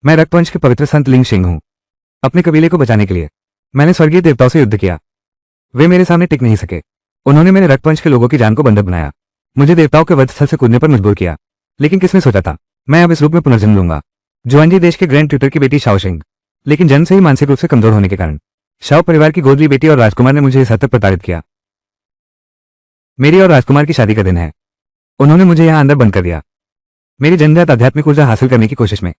मैं रक्तवंश के पवित्र संत लिंग सिंह हूँ। अपने कबीले को बचाने के लिए मैंने स्वर्गीय देवताओं से युद्ध किया। वे मेरे सामने टिक नहीं सके। उन्होंने मेरे रक्तवंश के लोगों की जान को बंधक बनाया, मुझे देवताओं के वध स्थल से कूदने पर मजबूर किया। लेकिन किसने सोचा था मैं अब इस रूप में पुनर्जन्म लूंगा। जुआनजी देश के ग्रैंड ट्यूटर की बेटी शाओ सिंह, लेकिन जन्म से ही मानसिक रूप से कमजोर होने के कारण शाओ परिवार की गोद ली बेटी और राजकुमार ने मुझे इस हद तक प्रताड़ित किया। मेरी और राजकुमार की शादी का दिन है। उन्होंने मुझे यहां अंदर बंद कर दिया, मेरी जन्मजात आध्यात्मिक ऊर्जा हासिल करने की कोशिश में।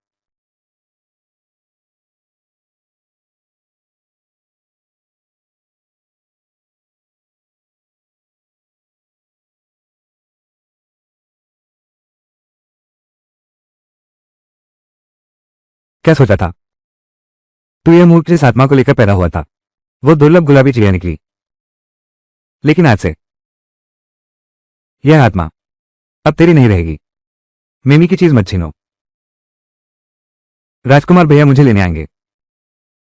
क्या सोचा था तू? यह मूर्ख जिस आत्मा को लेकर पैदा हुआ था वो दुर्लभ गुलाबी चिड़िया निकली, लेकिन आज से यह आत्मा अब तेरी नहीं रहेगी। मेमी की चीज मत छीनो। राजकुमार भैया मुझे लेने आएंगे।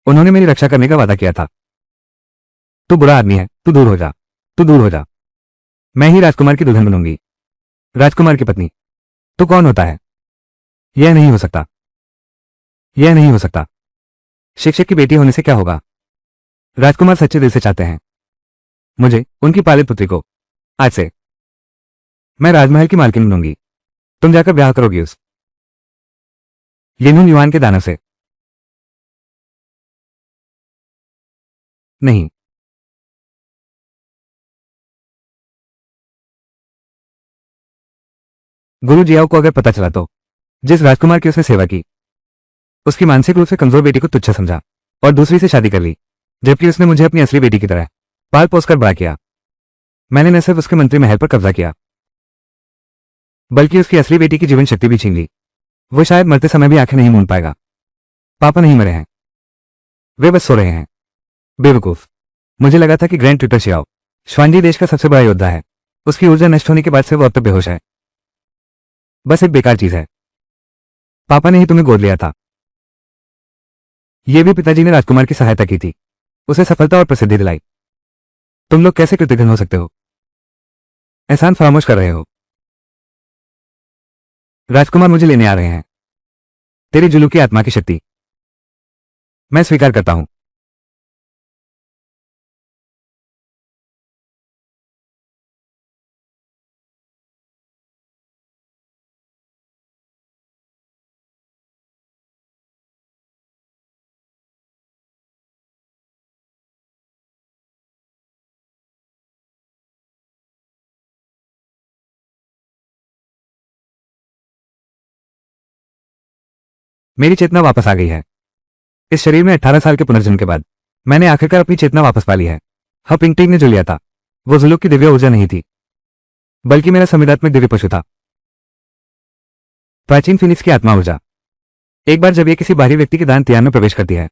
उन्होंने मेरी रक्षा करने का वादा किया था। तू बुरा आदमी है, तू दूर हो जा, तू दूर हो जा। मैं ही राजकुमार की दुल्हन बनूंगी, राजकुमार की पत्नी। तू कौन होता है? यह नहीं हो सकता, यह नहीं हो सकता। शिक्षक की बेटी होने से क्या होगा? राजकुमार सच्चे दिल से चाहते हैं मुझे, उनकी पालित पुत्री को। आज से मैं राजमहल की मालकिन बनूंगी। तुम जाकर ब्याह करोगी उस येनून युआन के दानव से। नहीं। गुरु जियाओ को अगर पता चला तो जिस राजकुमार की उसने सेवा की, उसकी मानसिक रूप से कमजोर बेटी को तुच्छ समझा और दूसरी से शादी कर ली, जबकि उसने मुझे अपनी असली बेटी की तरह पाल पोसकर बड़ा किया। मैंने न सिर्फ उसके मंत्री महल पर कब्जा किया, बल्कि उसकी असली बेटी की जीवन शक्ति भी छीन ली। वो शायद मरते समय भी आंखें नहीं मूंद पाएगा। पापा नहीं मरे हैं, वे बस सो रहे हैं। बेवकूफ, मुझे लगा था कि ग्रैंड ट्यूटर शियाओ श्वानजी देश का सबसे बड़ा योद्धा है। उसकी ऊर्जा नष्ट होने के बाद से वो अब तक बेहोश है। बस एक बेकार चीज है। पापा ने ही तुम्हें गोद लिया था। यह भी पिताजी ने राजकुमार की सहायता की थी, उसे सफलता और प्रसिद्धि दिलाई। तुम लोग कैसे कृतज्ञ हो सकते हो? एहसान फरामोश कर रहे हो। राजकुमार मुझे लेने आ रहे हैं। तेरी जुलू की आत्मा की शक्ति मैं स्वीकार करता हूं। मेरी चेतना वापस आ गई है। इस शरीर में 18 साल के पुनर्जन्म के बाद मैंने आखिरकार अपनी चेतना वापस पा ली है। हाँ, पिंगटिंग ने जो लिया था वो जुलूक की दिव्य ऊर्जा नहीं थी, बल्कि मेरा संविदात्मक दिव्य पशु था, प्राचीन फिनिक्स की आत्मा ऊर्जा। एक बार जब यह किसी बाहरी व्यक्ति के दान त्यान में प्रवेश करती है,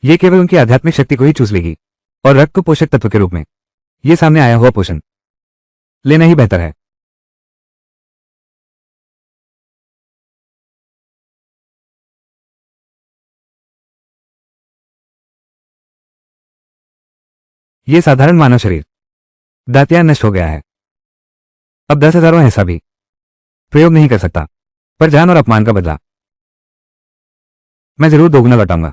यह केवल उनकी आध्यात्मिक शक्ति को ही चूस लेगी और रक्त को पोषक तत्व के रूप में यह सामने आया हुआ पोषण लेना ही बेहतर है। यह साधारण मानव शरीर दांतियान नष्ट हो गया है। अब 10,000वां हिस्सा भी प्रयोग नहीं कर सकता, पर जान और अपमान का बदला मैं जरूर दोगुना लौटाऊंगा।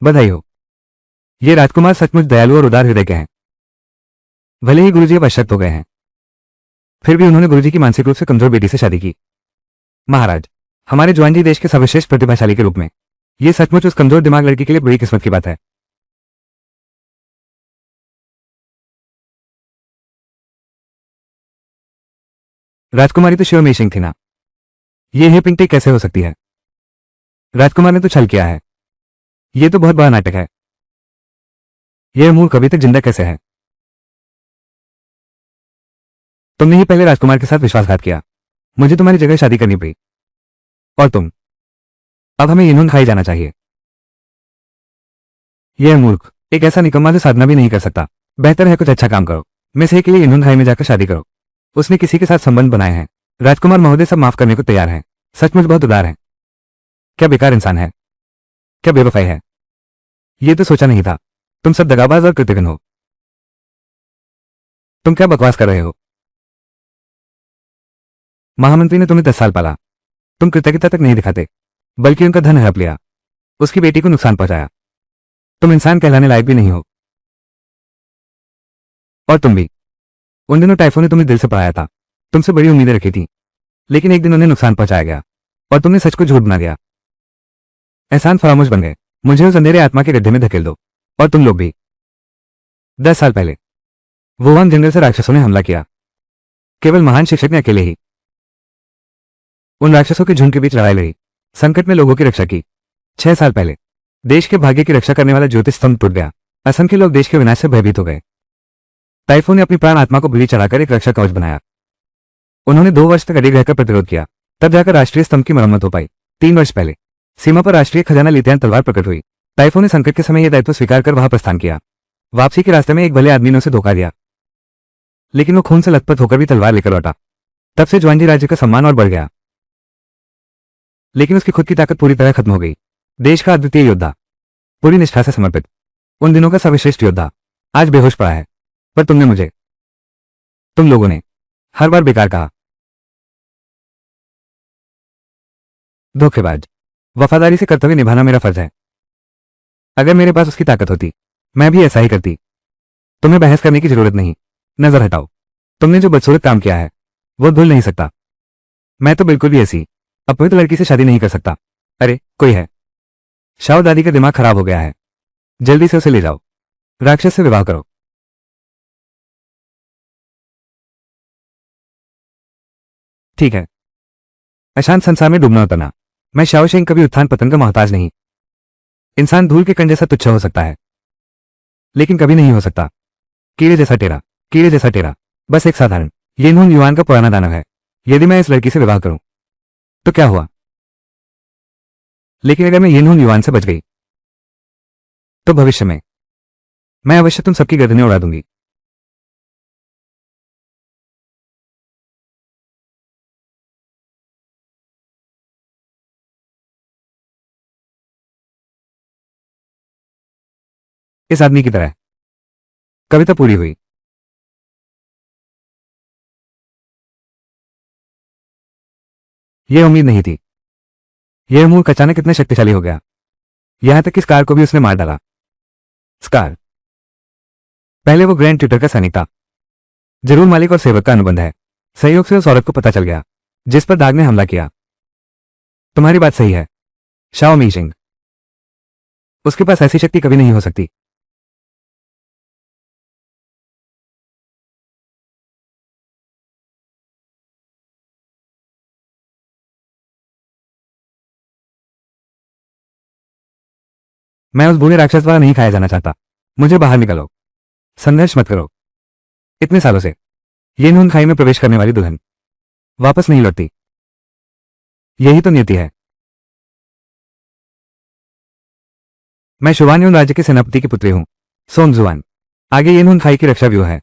बधाई हो। ये राजकुमार सचमुच दयालु और उदार हृदय के हैं। भले ही गुरुजी अब अशक्त हो गए हैं, फिर भी उन्होंने गुरुजी की मानसिक रूप से कमजोर बेटी से शादी की। महाराज, हमारे जुआनजी देश के सर्वश्रेष्ठ प्रतिभाशाली के रूप में यह सचमुच उस कमजोर दिमाग लड़की के लिए बड़ी किस्मत की बात है। राजकुमारी तो शिव में सिंह थी ना। ये है पिंगटे कैसे हो सकती है? राजकुमार ने तो छल किया है। यह तो बहुत बड़ा नाटक है। यह मूर्ख अभी तक जिंदा कैसे है? तुमने ही पहले राजकुमार के साथ विश्वासघात किया, मुझे तुम्हारी जगह शादी करनी पड़ी। और तुम, अब हमें इन्होंने खाई जाना चाहिए। यह मूर्ख एक ऐसा निकम्मा जो साधना भी नहीं कर सकता। बेहतर है कुछ अच्छा काम करो। मैं सही के लिए इन्होंने खाई में जाकर शादी करो। उसने किसी के साथ संबंध बनाए हैं। राजकुमार महोदय सब माफ करने को तैयार हैं। सचमुच बहुत उदार हैं। क्या बेकार इंसान है, क्या बेवफाई है। ये तो सोचा नहीं था। तुम सब दगाबाज और कृतघ्न हो। तुम क्या बकवास कर रहे हो? महामंत्री ने तुम्हें 10 साल पाला, तुम कृतज्ञता तक नहीं दिखाते, बल्कि उनका धन हड़प लिया, उसकी बेटी को नुकसान पहुंचाया। तुम इंसान कहलाने लायक भी नहीं हो। और तुम भी। उन दिनों टाइफो ने तुम्हें दिल से पढ़ाया था, तुमसे बड़ी उम्मीदें रखी थी, लेकिन एक दिन उन्हें नुकसान पहुंचाया गया और तुमने सच को झूठ बना दिया। एहसान फरामोश बन गए। मुझे उस अंधेरे आत्मा के गड्ढे में धकेल दो। और तुम लोग भी। 10 साल पहले वुहान जंगल से राक्षसों ने हमला किया, केवल महान शिक्षक ने अकेले ही उन राक्षसों के झुंड के बीच लड़ाई लड़ी, संकट में लोगों की रक्षा की। 6 साल पहले देश के भाग्य की रक्षा करने वाला ज्योतिष स्तंभ टूट गया, असंख्य लोग देश के विनाश से भयभीत हो गए। टाइफो ने अपनी प्राण आत्मा को बलि चढ़ाकर एक रक्षा कवच बनाया। उन्होंने 2 वर्ष तक अड़िग रहकर प्रतिरोध किया, तब जाकर राष्ट्रीय स्तंभ की मरम्मत हो पाई। 3 वर्ष पहले सीमा पर राष्ट्रीय खजाना लेते तलवार प्रकट हुई। टाइफो ने संकट के समय यह दायित्व स्वीकार कर वहां प्रस्थान किया। वापसी के रास्ते में एक भले आदमी ने उसे धोखा दिया, लेकिन वो खून से लथपथ होकर भी तलवार लेकर लौटा। तब से जुआनजी राज्य का सम्मान और बढ़ गया, लेकिन उसकी खुद की ताकत पूरी तरह खत्म हो गई। देश का अद्वितीय योद्धा, पूरी निष्ठा से समर्पित, उन दिनों का सर्वश्रेष्ठ योद्धा आज बेहोश पड़ा है। पर तुम लोगों ने हर बार बेकार कहा। धोखेबाज। वफादारी से कर्तव्य निभाना मेरा फर्ज है। अगर मेरे पास उसकी ताकत होती, मैं भी ऐसा ही करती। तुम्हें बहस करने की जरूरत नहीं। नजर हटाओ। तुमने जो बदसूरत काम किया है वो भूल नहीं सकता। मैं तो बिल्कुल भी ऐसी अपवित्र लड़की से शादी नहीं कर सकता। अरे कोई है। शाओ दादी का दिमाग खराब हो गया है, जल्दी से उसे ले जाओ, राक्षस से विवाह करो। ठीक है। अशांत संसार में डूबना उतरना। मैं शाओ शेंग कभी उत्थान पतन का मोहताज नहीं। इंसान धूल के कण जैसा तुच्छ हो सकता है, लेकिन कभी नहीं हो सकता कीड़े जैसा टेरा। बस एक साधारण येनहुन युआन का पुराना दानव है। यदि मैं इस लड़की से विवाह करूं तो क्या हुआ? लेकिन अगर मैं येनहुन युआन से बच गई तो भविष्य में मैं अवश्य तुम सबकी गर्दनें उड़ा दूंगी। इस आदमी की तरह। कविता पूरी हुई। यह उम्मीद नहीं थी। यह मूर्ख अचानक इतना शक्तिशाली हो गया, यहां तक कि स्कार को भी उसने मार डाला। स्कार पहले वो ग्रैंड ट्यूटर का सैनिक था। जरूर मालिक और सेवक का अनुबंध है। संयोग से उस औरत को पता चल गया जिस पर दाग ने हमला किया। तुम्हारी बात सही है शाओ मीशिंग। उसके पास ऐसी शक्ति कभी नहीं हो सकती। मैं उस बूढ़े राक्षस द्वारा नहीं खाया जाना चाहता। मुझे बाहर निकलो। संघर्ष मत करो। इतने सालों से ये नून खाई में प्रवेश करने वाली दुल्हन वापस नहीं लौटती। यही तो नियति है। मैं शुभान्यून राज्य के सेनापति की पुत्री हूं, सोन जुआन। आगे ये नून खाई की रक्षा व्यूह है।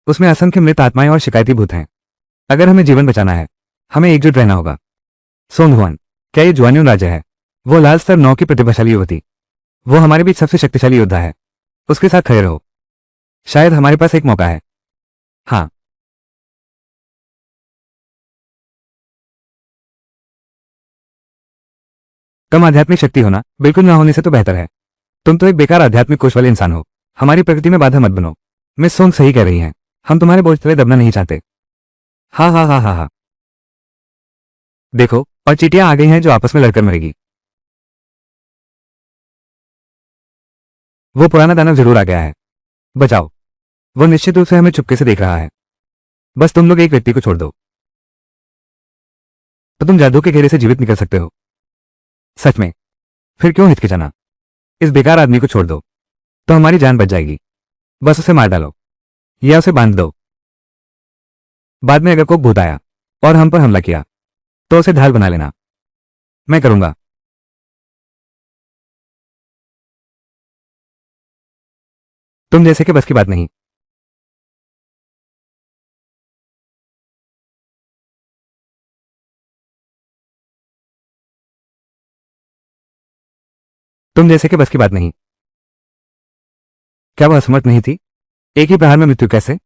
उसमें असंख्य मृत आत्माएं और शिकायती भूत हैं। अगर हमें जीवन बचाना है, हमें एकजुट रहना होगा। सोन हुआन, क्या ये जुआन्यून राज्य है? वो लाल स्तर 9 की प्रतिभाशाली युवती, वो हमारे बीच सबसे शक्तिशाली योद्धा है। उसके साथ खड़े रहो। शायद हमारे पास एक मौका है। हाँ। कम आध्यात्मिक शक्ति होना बिल्कुल ना होने से तो बेहतर है। तुम तो एक बेकार आध्यात्मिक कोष वाले इंसान हो। हमारी प्रकृति में बाधा मत बनो। मिस सोंग सही कह रही हैं। हम तुम्हारे बोझ तले दबना नहीं चाहते। हाँ हाँ हाँ हाँ हाँ। देखो, और चींटियां आ गई हैं जो आपस में लड़कर मरेगी। वो पुराना दानव जरूर आ गया है। बचाओ। वो निश्चित रूप से हमें चुपके से देख रहा है। बस तुम लोग एक व्यक्ति को छोड़ दो तो तुम जादू के घेरे से जीवित निकल सकते हो। सच में? फिर क्यों हिचकिचाना? इस बेकार आदमी को छोड़ दो तो हमारी जान बच जाएगी। बस उसे मार डालो या उसे बांध दो। बाद में अगर कोई भूत आया और हम पर हमला किया तो उसे ढाल बना लेना। मैं करूंगा। तुम जैसे कि बस की बात नहीं। तुम जैसे कि बस की बात नहीं। क्या वह असमर्थ नहीं थी? एक ही प्रहार में मृत्यु कैसे?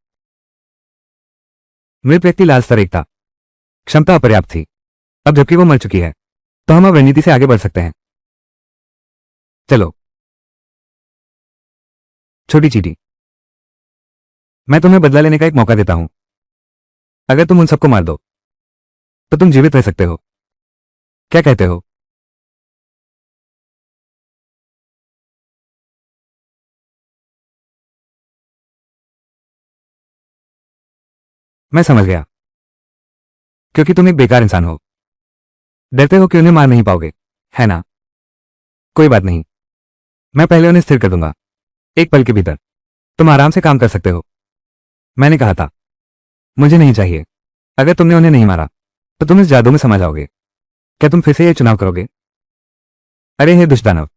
मृत व्यक्ति लाल स्तर 1 था। क्षमता अपर्याप्त थी। अब जबकि वो मर चुकी है तो हम अब रणनीति से आगे बढ़ सकते हैं। चलो। छोटी चींटी, मैं तुम्हें बदला लेने का एक मौका देता हूं। अगर तुम उन सबको मार दो तो तुम जीवित रह सकते हो। क्या कहते हो? मैं समझ गया। क्योंकि तुम एक बेकार इंसान हो। डरते हो कि उन्हें मार नहीं पाओगे, है ना? कोई बात नहीं, मैं पहले उन्हें स्थिर कर दूंगा। एक पल के भीतर तुम आराम से काम कर सकते हो। मैंने कहा था, मुझे नहीं चाहिए। अगर तुमने उन्हें नहीं मारा तो तुम इस जादू में समा जाओगे। क्या तुम फिर से यह चुनाव करोगे? अरे हे दुष्दानव,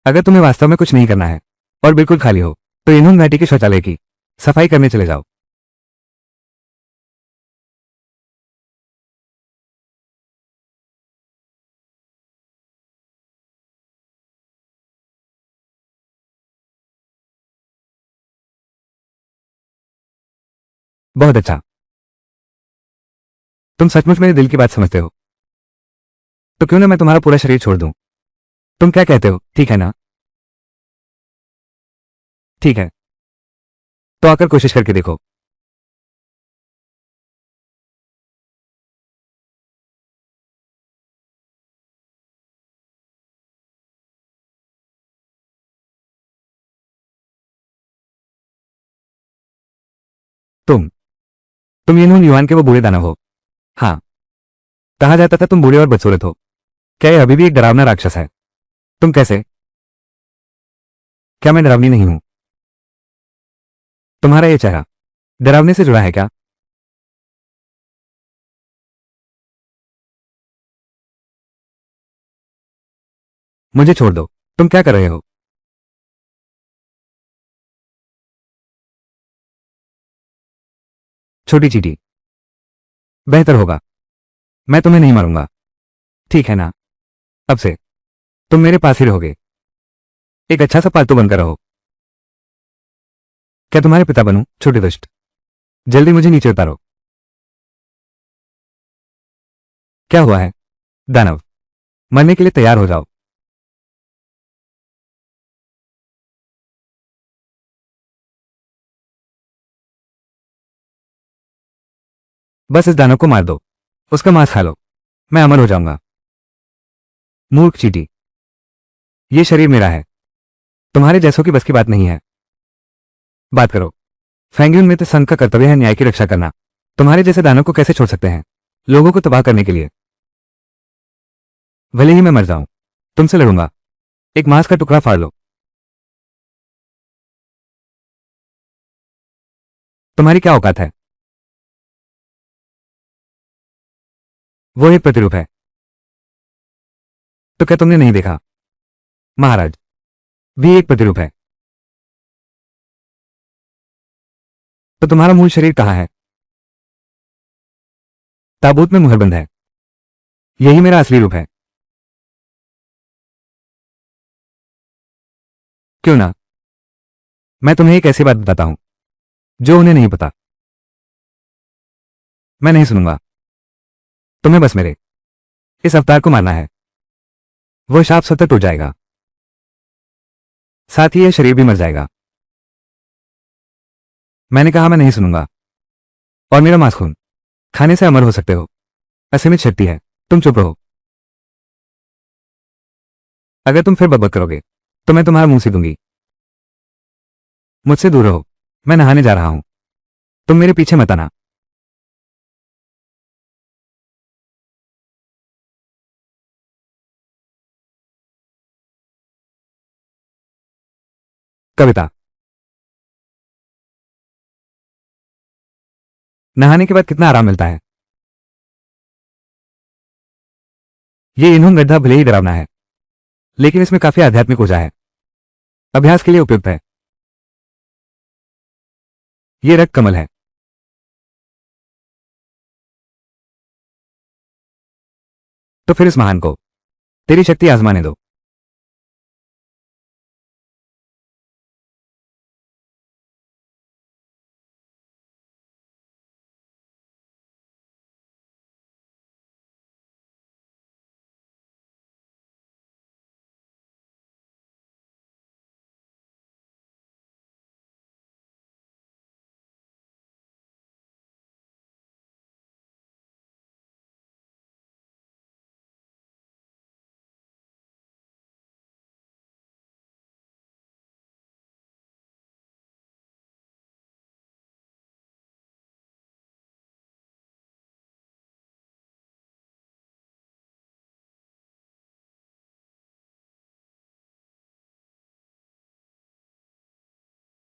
अगर तुम्हें वास्तव में कुछ नहीं करना है और बिल्कुल खाली हो तो इन्हों घाटी के शौचालय की सफाई करने चले जाओ। बहुत अच्छा, तुम सचमुच मेरे दिल की बात समझते हो। तो क्यों ना मैं तुम्हारा पूरा शरीर छोड़ दूं? तुम क्या कहते हो, ठीक है ना? ठीक है, तो आकर कोशिश करके देखो। तुम तुम ये नून युवान के वो बूढ़े दानव हो। हाँ, कहा जाता था तुम बूढ़े और बदसूरत हो। क्या ये अभी भी एक डरावना राक्षस है? तुम कैसे? क्या मैं डरावनी नहीं हूं? तुम्हारा ये चेहरा डरावने से जुड़ा है क्या? मुझे छोड़ दो। तुम क्या कर रहे हो? छोटी चीटी, बेहतर होगा। मैं तुम्हें नहीं मारूंगा, ठीक है ना? अब से तुम मेरे पास ही रहोगे। एक अच्छा सा पालतू बनकर रहो। क्या तुम्हारे पिता बनूं, छोटे दुष्ट? जल्दी मुझे नीचे उतारो। क्या हुआ है? दानव, मरने के लिए तैयार हो जाओ। बस इस दानव को मार दो, उसका मांस खा लो। मैं अमर हो जाऊंगा। मूर्ख चीटी, ये शरीर मेरा है, तुम्हारे जैसों की बस की बात नहीं है। बात करो। फैंग्यून मित्र संघ का कर्तव्य है न्याय की रक्षा करना। तुम्हारे जैसे दानव को कैसे छोड़ सकते हैं लोगों को तबाह करने के लिए? भले ही मैं मर जाऊं, तुमसे लड़ूंगा। एक मांस का टुकड़ा फाड़ लो। तुम्हारी क्या औकात है? वो एक प्रतिरूप है। तो क्या तुमने नहीं देखा? महाराज भी एक प्रतिरूप है। तो तुम्हारा मूल शरीर कहाँ है? ताबूत में मुहरबंद है। यही मेरा असली रूप है। क्यों ना, मैं तुम्हें एक ऐसी बात बताता हूं जो उन्हें नहीं पता। मैं नहीं सुनूंगा। तुम्हें बस मेरे इस अवतार को मारना है। वो शाप सतत टूट जाएगा, साथ ही यह शरीर भी मर जाएगा। मैंने कहा मैं नहीं सुनूंगा। और मेरा मांस खून खाने से अमर हो सकते हो। असीमित शक्ति है। तुम चुप रहो। अगर तुम फिर बकबक करोगे तो मैं तुम्हारा मुंह सी दूंगी। मुझसे दूर रहो। मैं नहाने जा रहा हूं। तुम मेरे पीछे मत आना। कविता, नहाने के बाद कितना आराम मिलता है। ये इन्हों गड्ढा भले ही डरावना है लेकिन इसमें काफी आध्यात्मिक ऊर्जा है। अभ्यास के लिए उपयुक्त है। ये रक्त कमल है। तो फिर इस महान को तेरी शक्ति आजमाने दो।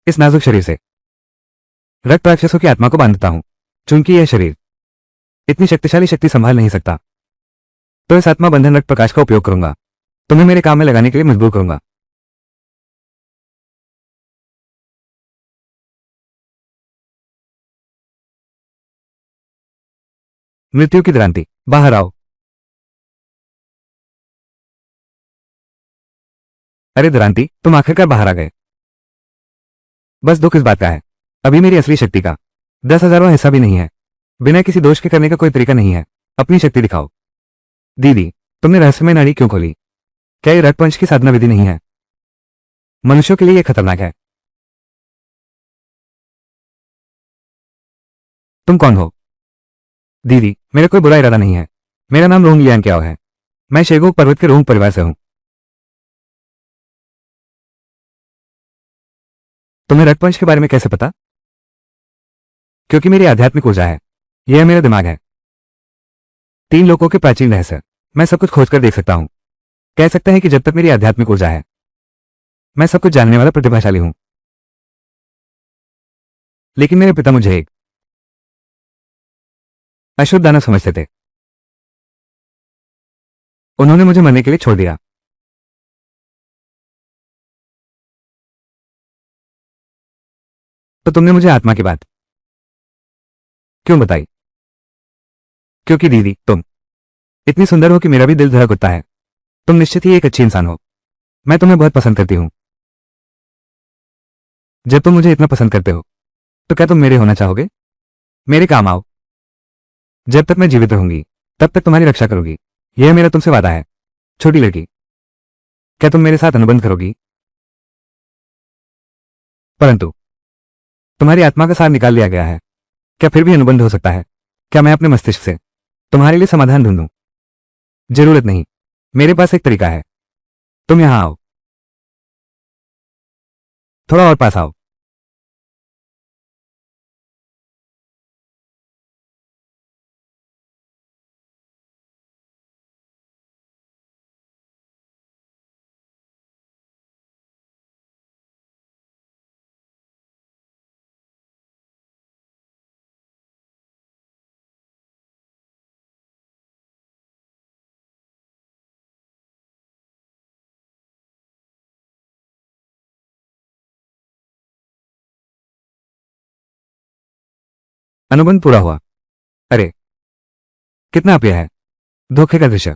इस नाजुक शरीर से रक्त राक्षसों की आत्मा को बांधता हूं। चूंकि यह शरीर इतनी शक्तिशाली शक्ति संभाल नहीं सकता, तो इस आत्मा बंधन रक्त प्रकाश का उपयोग करूंगा। तुम्हें मेरे काम में लगाने के लिए मजबूर करूंगा। मृत्यु की द्रांति, बाहर आओ। अरे द्रांति, तुम आखिरकार बाहर आ गए। बस दुख इस बात का है, अभी मेरी असली शक्ति का 10,000वां हिस्सा भी नहीं है। बिना किसी दोष के करने का कोई तरीका नहीं है। अपनी शक्ति दिखाओ। दीदी, तुमने रहस्यमय नाड़ी क्यों खोली? क्या ये रक्तपंच की साधना विधि नहीं है? मनुष्यों के लिए यह खतरनाक है। तुम कौन हो? दीदी, मेरा कोई बुरा इरादा नहीं है। मेरा नाम रोंग लियांग क्याओ है। मैं शेगोक पर्वत के रोंग परिवार से हूं। तुम्हें रक्तपंच के बारे में कैसे पता? क्योंकि मेरी आध्यात्मिक ऊर्जा है। यह मेरा दिमाग है। 3 लोकों के प्राचीन रहस्य मैं सब कुछ खोजकर देख सकता हूं। कह सकते हैं कि जब तक मेरी आध्यात्मिक ऊर्जा है, मैं सब कुछ जानने वाला प्रतिभाशाली हूं। लेकिन मेरे पिता मुझे एक अशुद्ध दानव समझते थे। उन्होंने मुझे मरने के लिए छोड़ दिया। तो तुमने मुझे आत्मा की बात क्यों बताई? क्योंकि दीदी, तुम इतनी सुंदर हो कि मेरा भी दिल धड़क उठता है। तुम निश्चित ही एक अच्छी इंसान हो। मैं तुम्हें बहुत पसंद करती हूं। जब तुम मुझे इतना पसंद करते हो, तो क्या तुम मेरे होना चाहोगे? मेरे काम आओ। जब तक मैं जीवित रहूंगी, तब तक तुम्हारी रक्षा करूंगी। यह मेरा तुमसे वादा है। छोटी लड़की, क्या तुम मेरे साथ अनुबंध करोगी? परंतु तुम्हारी आत्मा का सार निकाल लिया गया है। क्या फिर भी अनुबंध हो सकता है? क्या मैं अपने मस्तिष्क से तुम्हारे लिए समाधान ढूंढूं? जरूरत नहीं। मेरे पास एक तरीका है। तुम यहां आओ। थोड़ा और पास आओ। अनुबंध पूरा हुआ। अरे, कितना अप्रिय है। धोखे का दृश्य।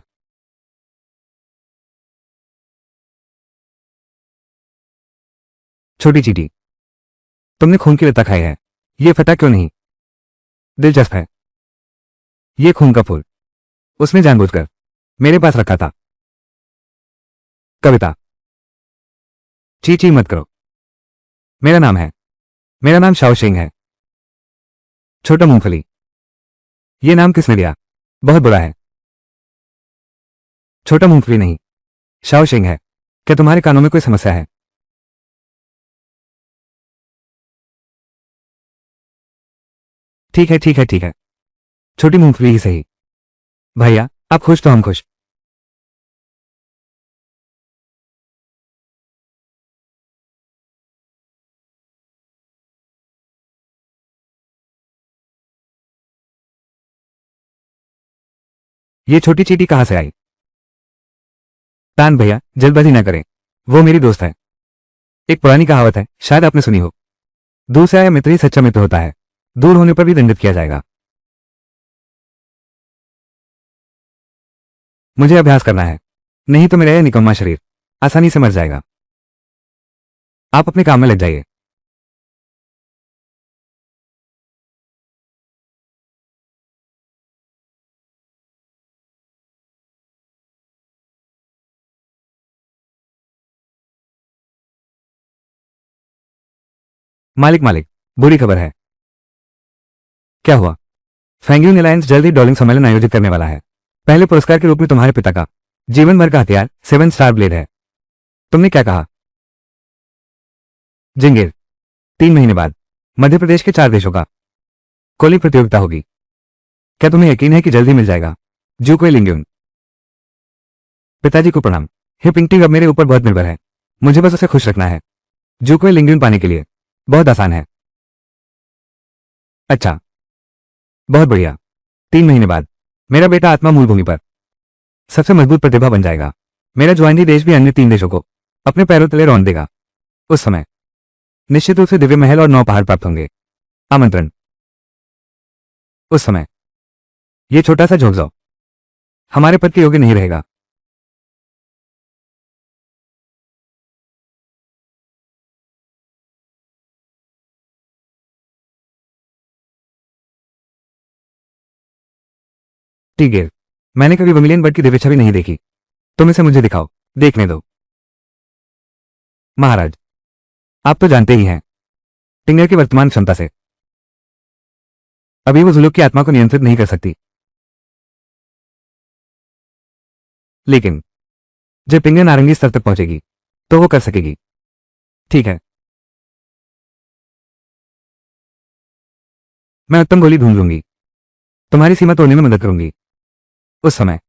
छोटी चीटी, तुमने खून की लता खाई है। यह फटा क्यों नहीं? दिलचस्प है। यह खून का फूल उसने जानबूझकर मेरे पास रखा था। कविता, ची ची मत करो। मेरा नाम शाओ शेंग है। छोटा मूंगफली, यह नाम किसने दिया? बहुत बुरा है। छोटा मूंगफली नहीं, शाओ शेंग है। क्या तुम्हारे कानों में कोई समस्या है? ठीक है, ठीक है, ठीक है। छोटी मूंगफली ही सही। भैया, आप खुश तो हम खुश। ये छोटी चीटी कहां से आई? तान भैया, जल्दबाजी ना करें। वो मेरी दोस्त है। एक पुरानी कहावत है, शायद आपने सुनी हो। दूर से आया मित्र ही सच्चा मित्र होता है। दूर होने पर भी दंडित किया जाएगा। मुझे अभ्यास करना है, नहीं तो मेरा यह निकम्मा शरीर आसानी से मर जाएगा। आप अपने काम में लग जाइए। मालिक मालिक, बुरी खबर है। क्या हुआ? फैंग्यून अलायंस जल्द ही डॉलिंग सम्मेलन आयोजित करने वाला है। पहले पुरस्कार के रूप में तुम्हारे पिता का जीवन भर का हथियार 7 स्टार ब्लेड है। तुमने क्या कहा? जिंगेर, 3 महीने बाद मध्य प्रदेश के 4 देशों का कोली प्रतियोगिता होगी। क्या तुम्हें यकीन है कि जल्द ही मिल जाएगा? जूकोई लिंग्यून, पिताजी को प्रणाम। हे पिंगटिंग अब मेरे ऊपर बहुत निर्भर है। मुझे बस उसे खुश रखना है। जूकोई लिंग्यून पाने के लिए बहुत आसान है। अच्छा, बहुत बढ़िया। 3 महीने बाद मेरा बेटा आत्मा मूल भूमि पर सबसे मजबूत प्रतिभा बन जाएगा। मेरा ज्वाइंटी देश भी अन्य 3 देशों को अपने पैरों तले रौंद देगा। उस समय निश्चित रूप से दिव्य महल और 9 पहाड़ प्राप्त होंगे। आमंत्रण। उस समय यह छोटा सा झोंकझाव हमारे पद के योग्य नहीं रहेगा। ठीक है, मैंने कभी वर्मिलियन बर्ड की दिव्य छवि नहीं देखी। तुम इसे मुझे दिखाओ, देखने दो। महाराज, आप तो जानते ही हैं टिंगर की वर्तमान क्षमता से अभी वो जुलूक की आत्मा को नियंत्रित नहीं कर सकती, लेकिन जब टिंगर नारंगी स्तर तक पहुंचेगी तो वो कर सकेगी। ठीक है, मैं उत्तम गोली ढूंढ लूंगी, तुम्हारी सीमा तोड़ने में मदद करूंगी। उस समय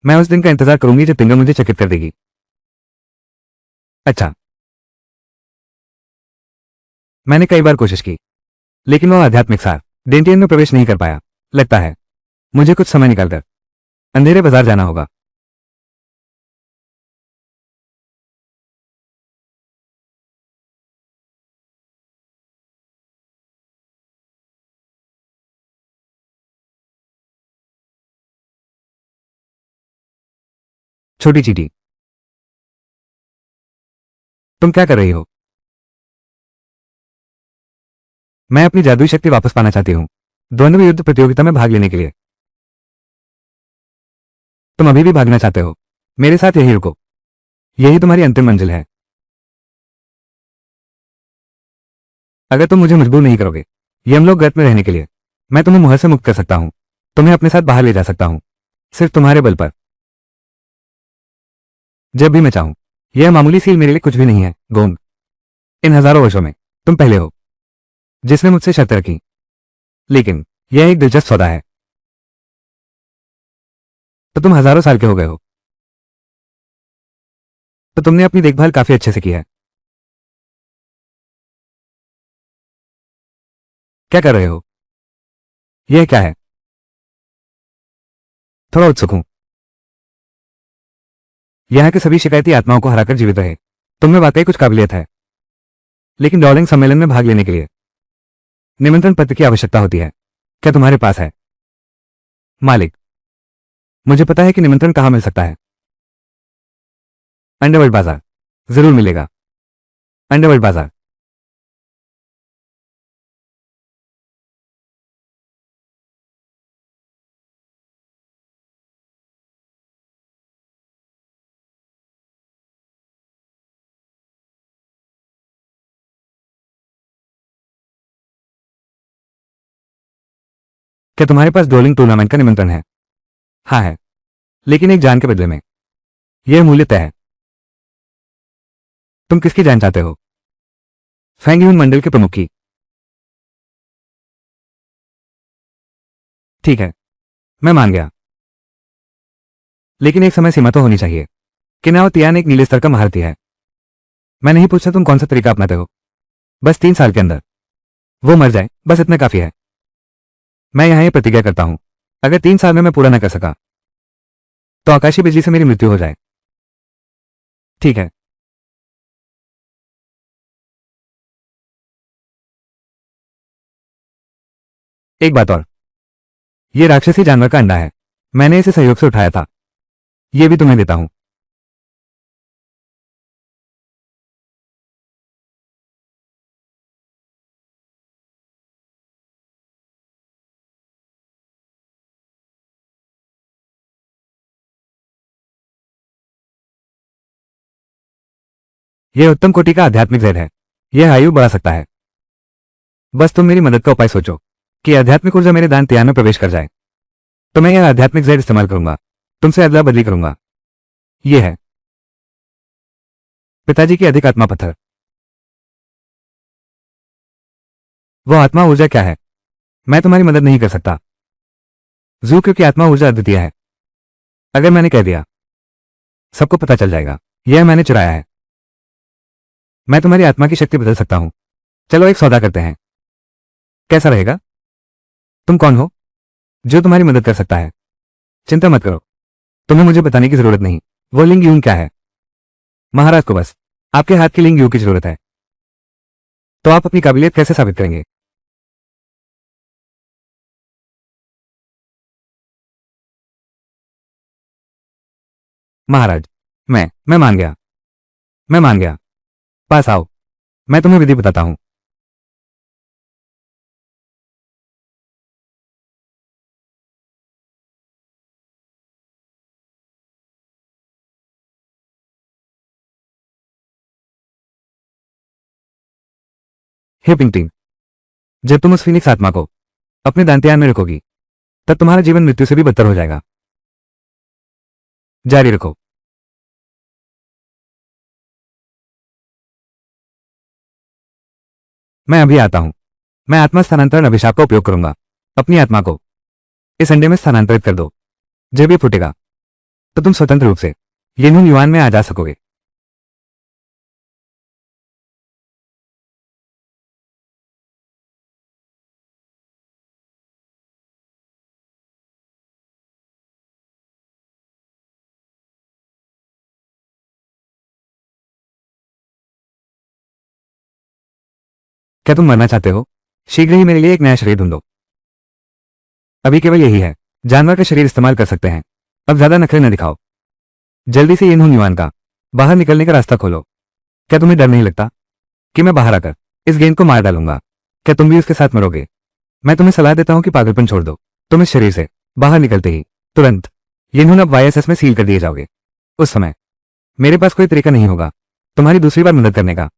मैं उस दिन का इंतजार करूंगी जब टिंगर मुझे चकित कर देगी। अच्छा, मैंने कई बार कोशिश की, लेकिन वो आध्यात्मिक सार डेंटियन में प्रवेश नहीं कर पाया। लगता है मुझे कुछ समय निकालकर अंधेरे बाजार जाना होगा। छोटी चीटी, तुम क्या कर रही हो? मैं अपनी जादुई शक्ति वापस पाना चाहती हूँ, द्वंद्व युद्ध प्रतियोगिता में भाग लेने के लिए। तुम अभी भी भागना चाहते हो? मेरे साथ यही रुको, यही तुम्हारी अंतिम मंजिल है। अगर तुम मुझे मजबूर नहीं करोगे यमलोक गर्त में रहने के लिए, मैं तुम्हें मुहर से मुक्त कर सकता हूं, तुम्हें अपने साथ बाहर ले जा सकता हूं, सिर्फ तुम्हारे बल पर, जब भी मैं चाहूं। यह मामूली सील मेरे लिए कुछ भी नहीं है, गोंग। इन हजारों वर्षों में तुम पहले हो जिसने मुझसे शर्त रखी, लेकिन यह एक दिलचस्प सौदा है। तो तुम हजारों साल के हो गए हो, तो तुमने अपनी देखभाल काफी अच्छे से की है। क्या कर रहे हो? यह क्या है? थोड़ा उत्सुक हूं। यहाँ के सभी शिकायती आत्माओं को हराकर जीवित रहे, तुम में वाकई कुछ काबिलियत है। लेकिन डॉलिंग सम्मेलन में भाग लेने के लिए निमंत्रण पत्र की आवश्यकता होती है। क्या तुम्हारे पास है? मालिक, मुझे पता है कि निमंत्रण कहाँ मिल सकता है। अंडरवर्ल्ड बाजार। जरूर मिलेगा। अंडरवर्ल्ड बाजार। क्या तुम्हारे पास डोलिंग टूर्नामेंट का निमंत्रण है? हाँ है, लेकिन एक जान के बदले में। यह मूल्य तय है। तुम किसकी जान चाहते हो? फैंगयून मंडल के प्रमुख की। ठीक है, मैं मान गया, लेकिन एक समय सीमा तो होनी चाहिए। किनाओ तियान एक नीले स्तर का महारथी है। मैं नहीं पूछता तुम कौन सा तरीका अपनाते हो, बस 3 साल के अंदर वो मर जाए, बस इतना काफी है। मैं यहां ये प्रतिज्ञा करता हूं, अगर 3 साल में मैं पूरा न कर सका तो आकाशीय बिजली से मेरी मृत्यु हो जाए। ठीक है, एक बात और, यह राक्षसी जानवर का अंडा है, मैंने इसे सहयोग से उठाया था, यह भी तुम्हें देता हूं। यह उत्तम कोटि का आध्यात्मिक जहर है, यह आयु बढ़ा सकता है। बस तुम मेरी मदद का उपाय सोचो कि आध्यात्मिक ऊर्जा मेरे दान त्यान में प्रवेश कर जाए, तो मैं यह आध्यात्मिक जहर इस्तेमाल करूंगा, तुमसे अदला बदली करूंगा। यह है पिताजी की अधिक आत्मा पत्थर। वो आत्मा ऊर्जा क्या है? मैं तुम्हारी मदद नहीं कर सकता जू, क्योंकि आत्मा ऊर्जा अद्वितीय है। अगर मैंने कह दिया सबको पता चल जाएगा यह मैंने चुराया है। मैं तुम्हारी आत्मा की शक्ति बदल सकता हूं, चलो एक सौदा करते हैं, कैसा रहेगा? तुम कौन हो जो तुम्हारी मदद कर सकता है? चिंता मत करो, तुम्हें मुझे बताने की जरूरत नहीं। वो लिंग यूंग क्या है? महाराज को बस आपके हाथ की लिंग यूं की जरूरत है। तो आप अपनी काबिलियत कैसे साबित करेंगे? महाराज, मैं मान गया, मैं मान गया। पास आओ, मैं तुम्हें विधि बताता हूं। हे पिंगटिंग, जब तुम उस फिनिक्स आत्मा को अपने दांतियान में रखोगी, तब तुम्हारा जीवन मृत्यु से भी बदतर हो जाएगा। जारी रखो। मैं अभी आता हूं। मैं आत्मा स्थानांतरण अभिशाप का उपयोग करूंगा। अपनी आत्मा को इस अंडे में स्थानांतरित कर दो। जब ये फूटेगा तो तुम स्वतंत्र रूप से येनून युआन में आ जा सकोगे। क्या तुम मरना चाहते हो? शीघ्र ही मेरे लिए एक नया शरीर ढूंढो। अभी केवल यही है, जानवर का शरीर इस्तेमाल कर सकते हैं। अब ज्यादा नखरे न दिखाओ। जल्दी से येनून युआन का बाहर निकलने का रास्ता खोलो। क्या तुम्हें डर नहीं लगता कि मैं बाहर आकर इस गेंद को मार डालूंगा? क्या तुम भी उसके साथ मरोगे? मैं तुम्हें सलाह देता हूं कि पागलपन छोड़ दो। तुम इस शरीर से बाहर निकलते ही तुरंत येनून अब वाईएसएस में सील कर दिए जाओगे। उस समय मेरे पास कोई तरीका नहीं होगा तुम्हारी दूसरी बार मदद करने का।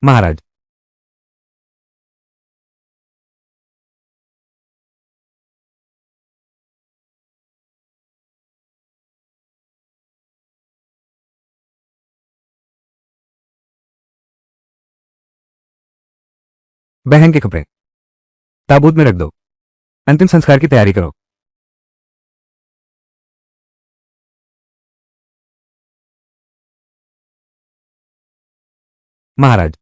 महाराज, बहन के कपड़े ताबूत में रख दो। अंतिम संस्कार की तैयारी करो। महाराज,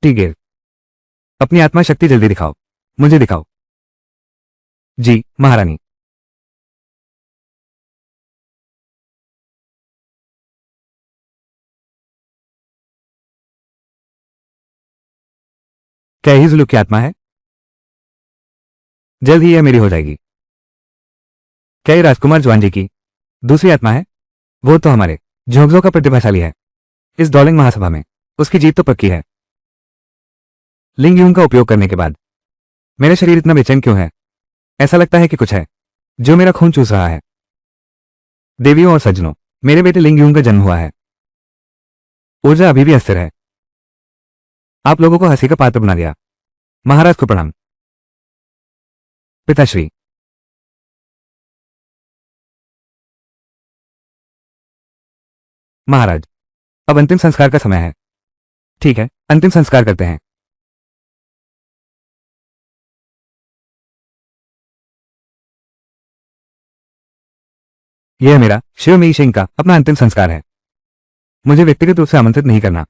ठीक है, अपनी आत्मा शक्ति जल्दी दिखाओ, मुझे दिखाओ। जी महारानी। क्या यही जुलूक की आत्मा है? जल्द ही यह मेरी हो जाएगी। क्या ये राजकुमार जवान जी की दूसरी आत्मा है? वो तो हमारे झोंकझों का प्रतिभाशाली है। इस डॉलिंग महासभा में उसकी जीत तो पक्की है। लिंग यूंग का उपयोग करने के बाद मेरा शरीर इतना बेचैन क्यों है? ऐसा लगता है कि कुछ है जो मेरा खून चूस रहा है। देवियों और सज्जनों, मेरे बेटे लिंग यूंग का जन्म हुआ है। ऊर्जा अभी भी अस्थिर है। आप लोगों को हंसी का पात्र बना दिया। महाराज को प्रणाम। पिताश्री, महाराज, अब अंतिम संस्कार का समय है। ठीक है, अंतिम संस्कार करते हैं। यह मेरा शिव मी सिंह का अपना अंतिम संस्कार है। मुझे व्यक्तिगत रूप से आमंत्रित नहीं करना।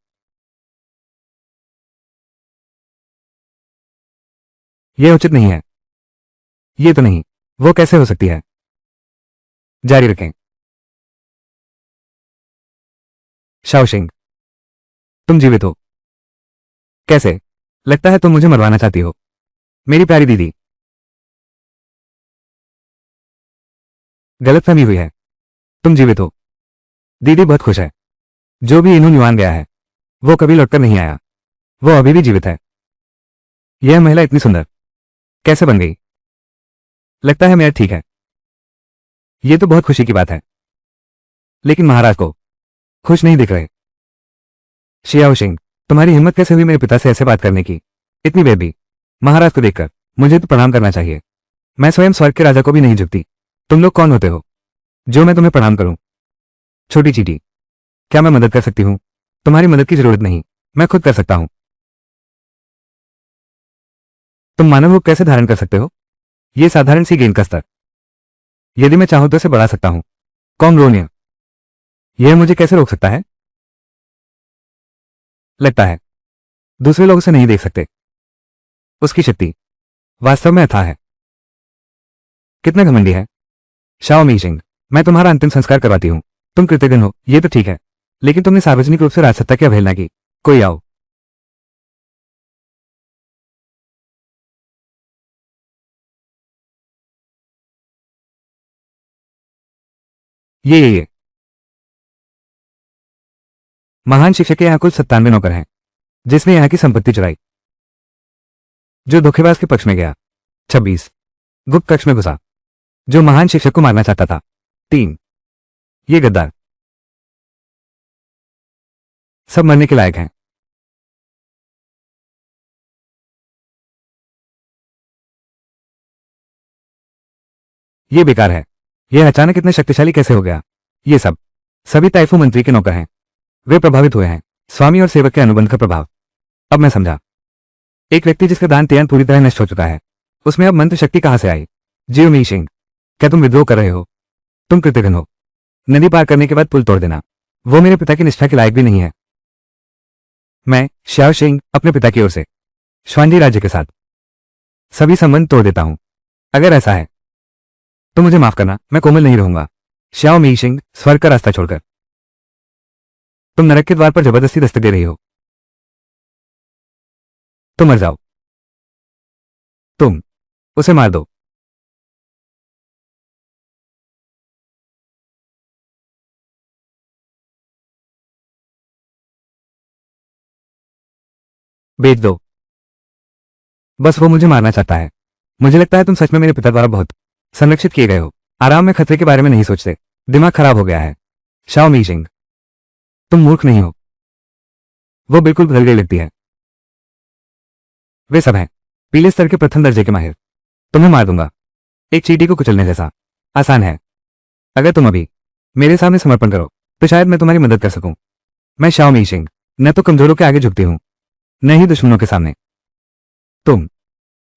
यह उचित नहीं है। ये तो नहीं, वो कैसे हो सकती है? जारी रखें। शाओशिंग, तुम जीवित हो? कैसे? लगता है तुम मुझे मरवाना चाहती हो। मेरी प्यारी दीदी, गलतफहमी हुई है। तुम जीवित हो। दीदी बहुत खुश है। जो भी इन्हों युआन गया है वो कभी लौटकर नहीं आया। वो अभी भी जीवित है। यह महिला इतनी सुंदर कैसे बन गई? लगता है मेरा ठीक है। ये तो बहुत खुशी की बात है। लेकिन महाराज को खुश नहीं दिख रहे। शियाओ सिंह, तुम्हारी हिम्मत कैसे हुई मेरे पिता से ऐसे बात करने की? इतनी बेबी। महाराज को देखकर मुझे तो प्रणाम करना चाहिए। मैं स्वयं स्वर्ग के राजा को भी नहीं झुकती। तुम लोग कौन होते हो? जो मैं तुम्हें प्रणाम करूं। छोटी चीटी, क्या मैं मदद कर सकती हूं? तुम्हारी मदद की जरूरत नहीं, मैं खुद कर सकता हूं। तुम मानव रूप कैसे धारण कर सकते हो? यह साधारण सी गेंद का स्तर। यदि मैं चाहूं तो इसे बढ़ा सकता हूं। कॉमरोनिया, यह मुझे कैसे रोक सकता है? लगता है दूसरे लोग उसे नहीं देख सकते। उसकी शक्ति वास्तव में अथाह है। कितना घमंडी है। शाओ मीशिंग, मैं तुम्हारा अंतिम संस्कार करवाती हूं। तुम कृतज्ञ हो, यह तो ठीक है, लेकिन तुमने सार्वजनिक रूप से राजसत्ता की अवहेलना की। कोई आओ। ये महान शिक्षक के यहाँ कुल 97 नौकर हैं, जिसने यहाँ की संपत्ति चुराई। जो धोखेबाज के पक्ष में गया। 26 गुप्त कक्ष में घुसा, जो महान शिक्षक को मारना चाहता था। 3 ये गद्दार सब मरने के लायक हैं। ये बेकार है। यह अचानक इतने शक्तिशाली कैसे हो गया? ये सब सभी ताइफू मंत्री के नौकर हैं। वे प्रभावित हुए हैं। स्वामी और सेवक के अनुबंध का प्रभाव। अब मैं समझा। एक व्यक्ति जिसका दान त्यान पूरी तरह नष्ट हो चुका है, उसमें अब मंत्र शक्ति कहां से आई? जियो मी सिंह, क्या तुम विद्रोह कर रहे हो? तुम कृतघ्न हो। नदी पार करने के बाद पुल तोड़ देना। वो मेरे पिता की निष्ठा के लायक भी नहीं है। मैं श्याओ सिंह अपने पिता की ओर से श्वानजी राज्य के साथ सभी संबंध तोड़ देता हूं। अगर ऐसा है तो मुझे माफ करना, मैं कोमल नहीं रहूंगा। श्याओ मी सिंह, स्वर्ग का रास्ता छोड़कर तुम नरक के द्वार पर जबरदस्ती दस्तक दे रही हो। तो मर जाओ। तुम उसे मार दो। बेच दो। बस वो मुझे मारना चाहता है। मुझे लगता है तुम सच में मेरे पिता द्वारा बहुत संरक्षित किए गए हो। आराम में खतरे के बारे में नहीं सोचते। दिमाग खराब हो गया है। शाओ मी सिंह, तुम मूर्ख नहीं हो। वो बिल्कुल बदल गई लगती है। वे सब हैं पीले स्तर के प्रथम दर्जे के माहिर। तुम्हें मार दूंगा, एक चींटी को कुचलने जैसा। आसान है। अगर तुम अभी मेरे सामने समर्पण करो तो शायद मैं तुम्हारी मदद कर सकूं। मैं शाओ मी सिंह न तो कमजोरों के आगे झुकती हूं, न ही दुश्मनों के सामने। तुम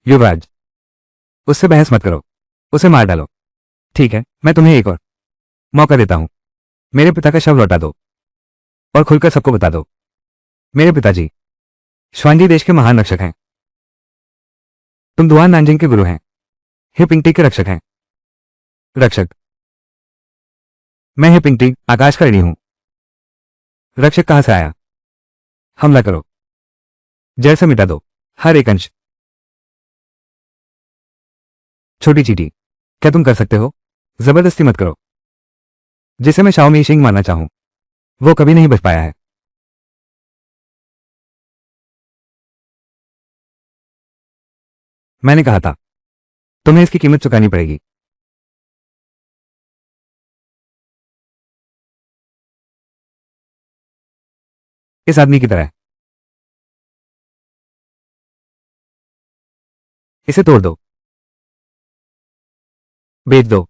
युवराज, उससे बहस मत करो। उसे मार डालो। ठीक है, मैं तुम्हें एक और मौका देता हूं। मेरे पिता का शव लौटा दो और खुलकर सबको बता दो। मेरे पिताजी श्वानजी देश के महान रक्षक हैं। तुम दुआन नानजिंग के गुरु हैं। हे पिंगटी के रक्षक हैं। रक्षक, मैं हे पिंगटी आकाश का ऋणी हूं। रक्षक कहां से आया? हमला करो। जड़ से मिटा दो हर एक अंश। छोटी चीटी, क्या तुम कर सकते हो? जबरदस्ती मत करो। जिसे मैं शाओ मी सिंह मानना चाहूं, वो कभी नहीं बच पाया है। मैंने कहा था तुम्हें इसकी कीमत चुकानी पड़ेगी। इस आदमी की तरह। इसे तोड़ दो। बेच दो।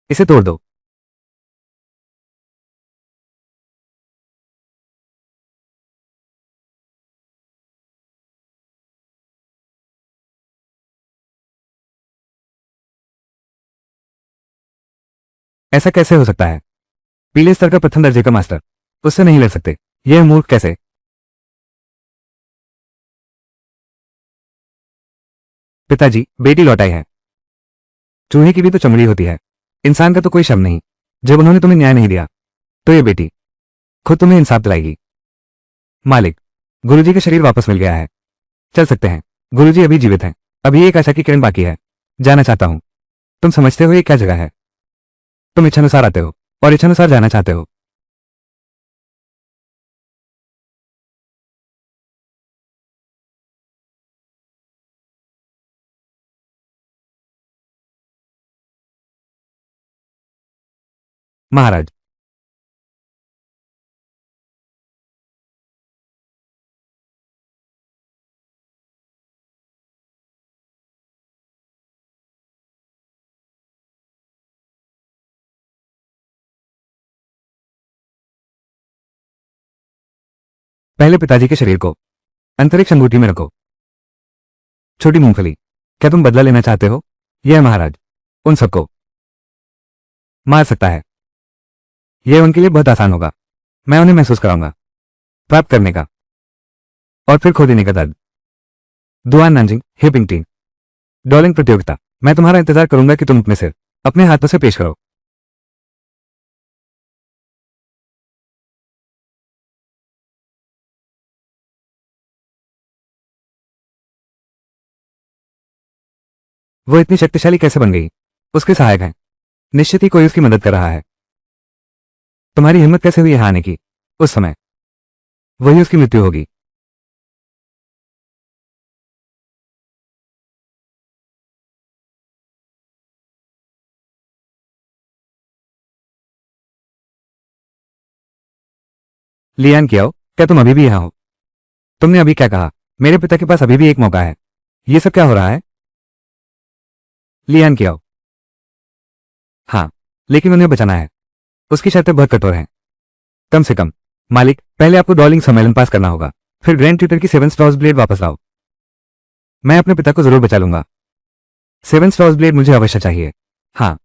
इसे तोड़ दो। ऐसा कैसे हो सकता है? पीले स्तर का प्रथम दर्जे का मास्टर उससे नहीं लड़ सकते। यह मूर्ख कैसे? पिताजी, बेटी लौटाई है। चूहे की भी तो चमड़ी होती है, इंसान का तो कोई शर्म नहीं। जब उन्होंने तुम्हें न्याय नहीं दिया तो ये बेटी खुद तुम्हें इंसाफ दिलाएगी। मालिक, गुरुजी का शरीर वापस मिल गया है। चल सकते हैं। गुरुजी अभी जीवित हैं। अभी एक आशा की किरण बाकी है। जाना चाहता हूं। तुम समझते हो ये क्या जगह है? तुम इच्छानुसार आते हो और इच्छानुसार जाना चाहते हो। महाराज, पहले पिताजी के शरीर को अंतरिक्ष अंगूठी में रखो। छोटी मूंगफली, क्या तुम बदला लेना चाहते हो? यह महाराज उन सबको मार सकता है। यह उनके लिए बहुत आसान होगा। मैं उन्हें महसूस कराऊंगा प्राप्त करने का और फिर खो देने का दर्द। दुआन नानजिंग हिपिंग टीम डॉलिंग प्रतियोगिता। मैं तुम्हारा इंतजार करूंगा कि तुम अपने सिर अपने हाथों से पेश करो। वो इतनी शक्तिशाली कैसे बन गई? उसके सहायक हैं। निश्चित ही कोई उसकी मदद कर रहा है। तुम्हारी हिम्मत कैसे हुई यहाँ आने की? उस समय वही उसकी मृत्यु होगी। लियान कियाओ, क्या तुम अभी भी यहाँ हो? तुमने अभी क्या कहा? मेरे पिता के पास अभी भी एक मौका है। ये सब क्या हो रहा है? लियान कियाओ, हाँ, लेकिन उन्हें बचाना है। उसकी शर्तें बहुत कठोर हैं। कम से कम मालिक, पहले आपको डॉलिंग सम्मेलन पास करना होगा, फिर ग्रैंड ट्यूटर की 7 स्ट्रॉस ब्लेड वापस लाओ। मैं अपने पिता को जरूर बचा लूंगा। 7 स्ट्रॉस ब्लेड मुझे अवश्य चाहिए। हाँ,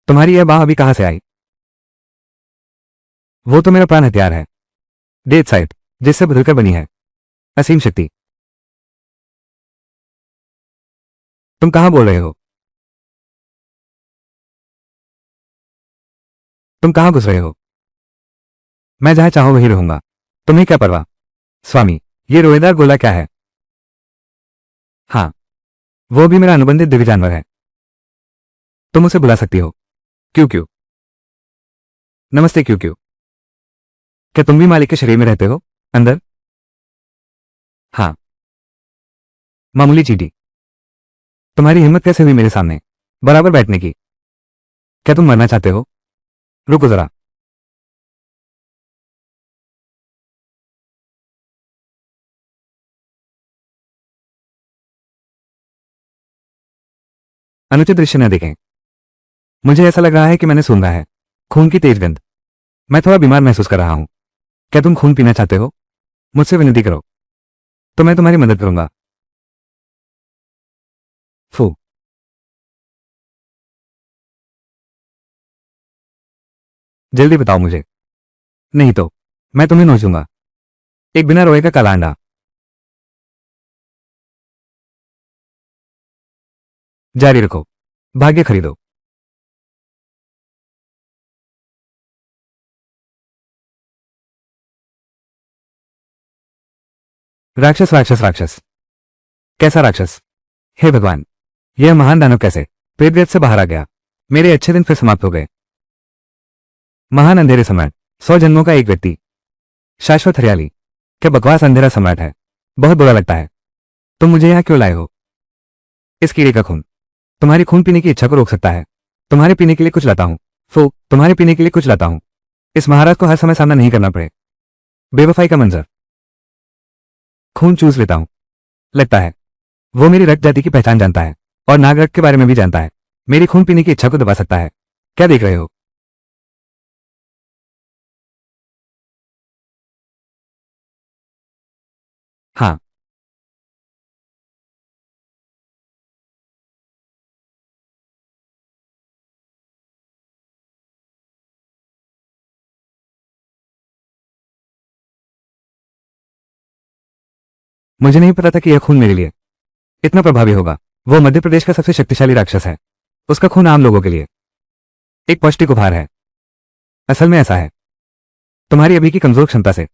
तुम्हारी यह बाह अभी कहां से आई? वो तो मेरा प्राण हथियार है, डेथ साइट, जिससे बदलकर बनी है असीम शक्ति। तुम कहां बोल रहे हो? तुम कहां घुस रहे हो? मैं जहां चाहूं वहीं रहूंगा। तुम्हें क्या परवाह? स्वामी, ये रोएदार गोला क्या है? हाँ, वो भी मेरा अनुबंधित दिव्य जानवर है। तुम उसे बुला सकती हो। क्यों क्यों? नमस्ते क्यों क्यों? क्या तुम भी मालिक के शरीर में रहते हो? अंदर? हाँ, मामूली चींटी। तुम्हारी हिम्मत कैसे हुई मेरे सामने बराबर बैठने की? क्या तुम मरना चाहते हो? रुको जरा। अनुचित दृश्य न देखें। मुझे ऐसा लग रहा है कि मैंने सूंघा है खून की तेज गंध। मैं थोड़ा बीमार महसूस कर रहा हूं। क्या तुम खून पीना चाहते हो? मुझसे विनती करो तो मैं तुम्हारी मदद करूंगा। फू, जल्दी बताओ मुझे, नहीं तो मैं तुम्हें नोचूंगा। एक बिना रोए का काला अंडा। जारी रखो, भाग्य खरीदो। राक्षस राक्षस राक्षस। कैसा राक्षस? हे भगवान, यह महान दानव कैसे प्रेतगृह से बाहर आ गया? मेरे अच्छे दिन फिर समाप्त हो गए। महान अंधेरे सम्राट, 100 जन्मों का एक व्यक्ति, शाश्वत हरियाली। क्या बकवास अंधेरा सम्राट है। बहुत बुरा लगता है। तुम मुझे यहां क्यों लाए हो? इस कीड़े का खून तुम्हारी खून पीने की इच्छा को रोक सकता है। तुम्हारे पीने के लिए कुछ लाता हूं। फू, तुम्हारे पीने के लिए कुछ लाता हूं। इस महाराज को हर समय सामना नहीं करना पड़े। बेवफाई का मंजर। खून चूस लेता हूं। लगता है वो मेरी रक्त जाति की पहचान जानता है और नाग रक्त के बारे में भी जानता है। मेरी खून पीने की इच्छा को दबा सकता है। क्या देख रहे हो? हाँ, मुझे नहीं पता था कि यह खून मेरे लिए इतना प्रभावी होगा। वो मध्य प्रदेश का सबसे शक्तिशाली राक्षस है। उसका खून आम लोगों के लिए एक पौष्टिक उपहार है। असल में ऐसा है, तुम्हारी अभी की कमजोर क्षमता से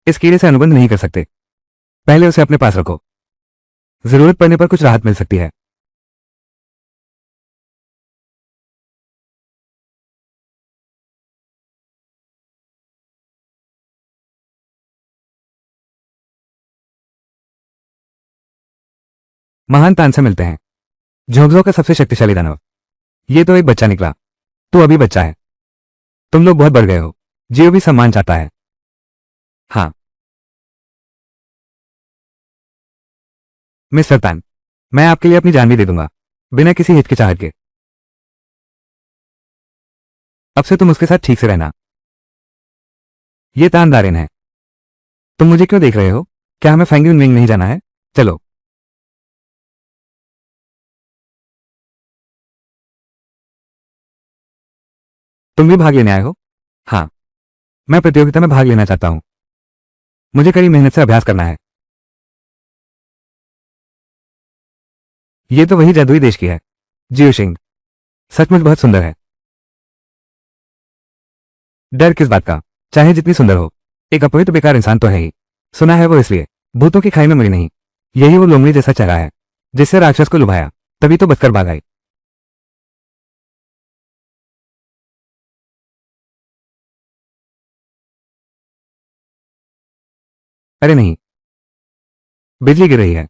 इस कीड़े से अनुबंध नहीं कर सकते। पहले उसे अपने पास रखो, जरूरत पड़ने पर कुछ राहत मिल सकती है। महान तान से मिलते हैं, झोंकझों का सबसे शक्तिशाली दानव। ये तो एक बच्चा निकला। तू अभी बच्चा है। तुम लोग बहुत बढ़ गए हो। जियो भी सम्मान चाहता है। हाँ, मिस्टर तान, मैं आपके लिए अपनी जान भी दे दूंगा बिना किसी हिचकिचाहट के। अब से तुम उसके साथ ठीक से रहना। ये तान दारेन है। तुम मुझे क्यों देख रहे हो? क्या हमें फैंग्यून विंग नहीं जाना है? चलो। तुम भी भाग लेने आए हो? हाँ, मैं प्रतियोगिता में भाग लेना चाहता हूँ। मुझे कड़ी मेहनत से अभ्यास करना है। ये तो वही जादुई देश की है। जियो सिंह सचमुच बहुत सुंदर है। डर किस बात का? चाहे जितनी सुंदर हो, एक अपवित्र बेकार इंसान तो है ही। सुना है वो इसलिए भूतों की खाई में मरी नहीं। यही वो लोमड़ी जैसा चेहरा है जिससे राक्षस को लुभाया, तभी तो बचकर भाग आई। अरे नहीं, बिजली गिर रही है।